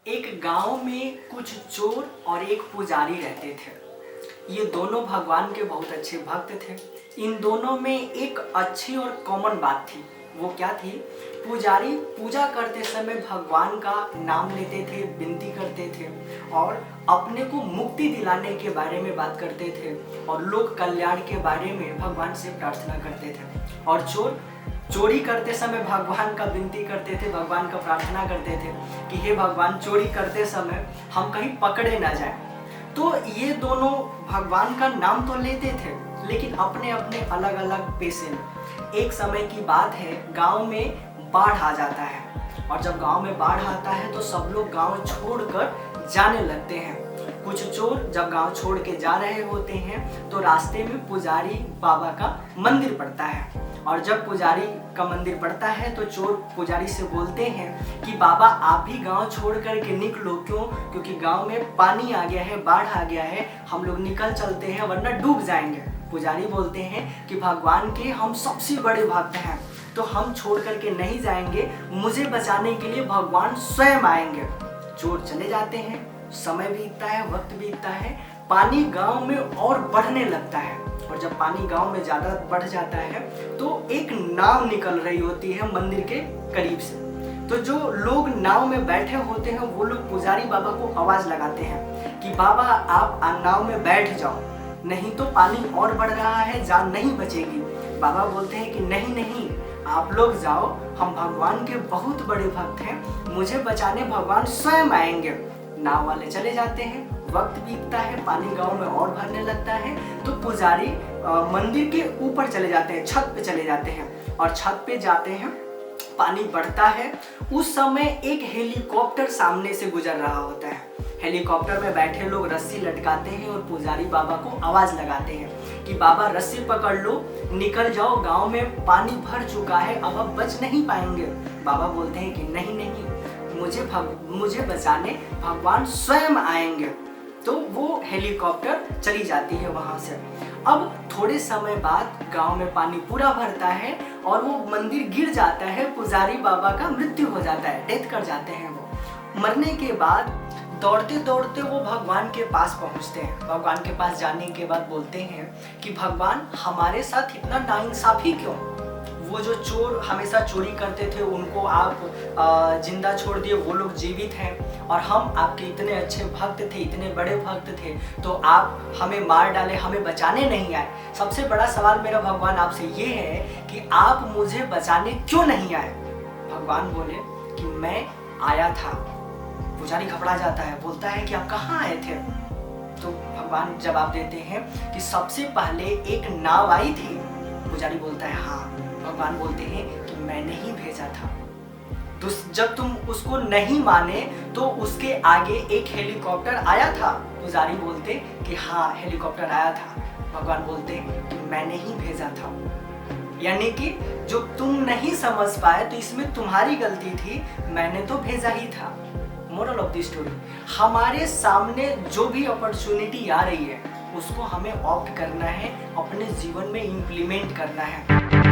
एक गांव में कुछ चोर और एक पुजारी रहते थे। ये दोनों भगवान के बहुत अच्छे भक्त थे। इन दोनों में एक अच्छी और कॉमन बात थी। वो क्या थी? पुजारी पूजा करते समय भगवान का नाम लेते थे, विनती करते थे और अपने को मुक्ति दिलाने के बारे में बात करते थे और लोक कल्याण के बारे में भगवान से प्रार्थना करते थे। और चोर चोरी करते समय भगवान का विनती करते थे, भगवान का प्रार्थना करते थे कि हे भगवान, चोरी करते समय हम कहीं पकड़े ना जाए। तो ये दोनों भगवान का नाम तो लेते थे, लेकिन अपने अपने अलग अलग पेशे में। एक समय की बात है, गांव में बाढ़ आ जाता है और जब गांव में बाढ़ आता है तो सब लोग गांव छोड़कर जाने लगते हैं। कुछ चोर जब गांव छोड़ के जा रहे होते हैं तो रास्ते में पुजारी बाबा का मंदिर पड़ता है और जब पुजारी का मंदिर पड़ता है तो चोर पुजारी से बोलते हैं कि बाबा आप भी गांव छोड़ करके निकलो। क्यों? क्योंकि गांव में पानी आ गया है, बाढ़ आ गया है, हम लोग निकल चलते हैं वरना डूब जाएंगे। पुजारी बोलते हैं कि भगवान के हम सबसे बड़े भक्त हैं तो हम छोड़ करके नहीं जाएंगे, मुझे बचाने के लिए भगवान स्वयं आएंगे। चोर चले जाते हैं, समय बीतता है, वक्त बीतता है, पानी गांव में और बढ़ने लगता है और जब पानी गांव में ज़्यादा बढ़ जाता है तो एक नाव निकल रही होती है मंदिर के करीब से। तो जो लोग नाव में बैठे होते हैं वो लोग पुजारी बाबा को आवाज़ लगाते हैं कि बाबा आप नाव में बैठ जाओ, नहीं तो पानी और बढ़ रहा है, जान नहीं बचेगी। बाबा बोलते हैं कि नहीं नहीं, आप लोग जाओ, हम भगवान के बहुत बड़े भक्त हैं, मुझे बचाने भगवान स्वयं आएंगे। नाव वाले चले जाते हैं, वक्त बीतता है, पानी गांव में और भरने लगता है तो पुजारी मंदिर के ऊपर चले जाते हैं, छत पे चले जाते हैं और छत पे जाते हैं, पानी बढ़ता है। उस समय एक हेलीकॉप्टर सामने से गुजर रहा होता है। हेलीकॉप्टर में बैठे लोग रस्सी लटकाते हैं और पुजारी बाबा को आवाज़ लगाते हैं कि बाबा रस्सी पकड़ लो, निकल जाओ, गांव में पानी भर चुका है, अब आप बच नहीं पाएंगे। बाबा बोलते हैं कि नहीं नहीं, मुझे बचाने भगवान स्वयं आएंगे। तो वो हेलीकॉप्टर चली जाती है वहाँ से। अब थोड़े समय बाद गांव में पानी पूरा भरता है और वो मंदिर गिर जाता है, पुजारी बाबा का मृत्यु हो जाता है, डेथ कर जाते हैं वो। मरने के बाद दौड़ते दौड़ते वो भगवान के पास पहुँचते हैं। भगवान के पास जाने के बाद बोलते हैं कि भगवान हमारे साथ इतना नाइंसाफ़ी क्यों? वो जो चोर हमेशा चोरी करते थे उनको आप जिंदा छोड़ दिए, वो लोग जीवित हैं और हम आपके इतने अच्छे भक्त थे, इतने बड़े भक्त थे, तो आप हमें मार डाले, हमें बचाने नहीं आए। सबसे बड़ा सवाल मेरा भगवान आपसे ये है कि आप मुझे बचाने क्यों नहीं आए? भगवान बोले कि मैं आया था। पुजारी घबरा जाता है, बोलता है कि आप कहाँ आए थे? तो भगवान जवाब देते हैं कि सबसे पहले एक नाव आई थी। पुजारी बोलता है हाँ। भगवान बोलते हैं कि मैंने ही भेजा था। तो जब तुम उसको नहीं माने तो उसके आगे एक हेलीकॉप्टर आया था। पुजारी बोलते कि हाँ, हेलीकॉप्टर आया था। भगवान बोलते कि मैंने ही भेजा था। यानी कि जो तुम नहीं समझ पाए तो इसमें तुम्हारी गलती थी, मैंने तो भेजा ही था। मोरल ऑफ द स्टोरी, हमारे सामने जो भी अपॉर्चुनिटी आ रही है उसको हमें ऑप्ट करना है, अपने जीवन में इम्प्लीमेंट करना है।